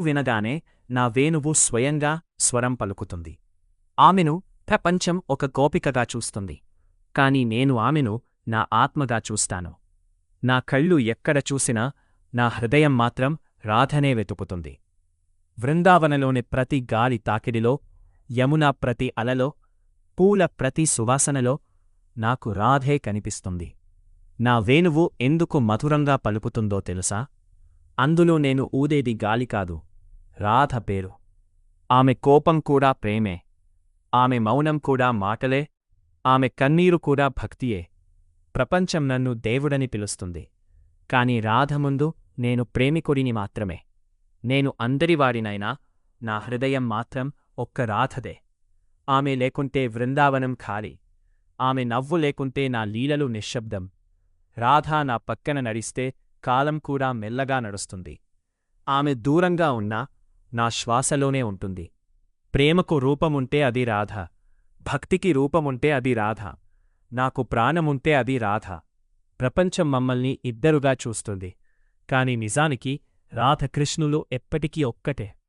వినగానే నా వేణువు స్వయంగా స్వరం పలుకుతుంది. ఆమెను ప్రపంచం ఒక గోపికగా చూస్తుంది. కాని నేను ఆమెను నా ఆత్మగా చూస్తాను. నా కళ్ళు ఎక్కడ చూసినా నా హృదయం మాత్రం రాధనే వెతుకుతుంది. వృందావనలోని ప్రతి గాలి తాకిడిలో, యమున ప్రతి అలలో, పూల ప్రతి సువాసనలో నాకు రాధే కనిపిస్తుంది. నా వేణువు ఎందుకు మధురంగా పలుకుతుందో తెలుసా? అందులో నేను ఊదేది గాలి కాదు, రాధ పేరు. ఆమె కోపం కూడా ప్రేమే, ఆమె మౌనం కూడా మాటలే, ఆమె కన్నీరు కూడా భక్తియే. ప్రపంచం నన్ను దేవుడని పిలుస్తుంది. కాని రాధ ముందు నేను ప్రేమికుడిని మాత్రమే. నేను అందరివాడినైనా నా హృదయం మాత్రం ఒక్క రాధదే. ఆమె లేకుంటే వృందావనం ఖాళీ. ఆమె నవ్వు లేకుంటే నా లీలలు నిశ్శబ్దం. రాధ నా పక్కన నడిస్తే కాలం కూడా మెల్లగా నడుస్తుంది. ఆమె దూరంగా ఉన్నా నా శ్వాసలోనే ఉంటుంది. ప్రేమకు రూపముంటే అది రాధ, భక్తికి రూపముంటే అది రాధ, నాకు ప్రాణముంటే అది రాధ. ప్రపంచం మమ్మల్ని ఇద్దరుగా చూస్తుంది. కాని నిజానికి రాధకృష్ణులు ఎప్పటికీ ఒక్కటే.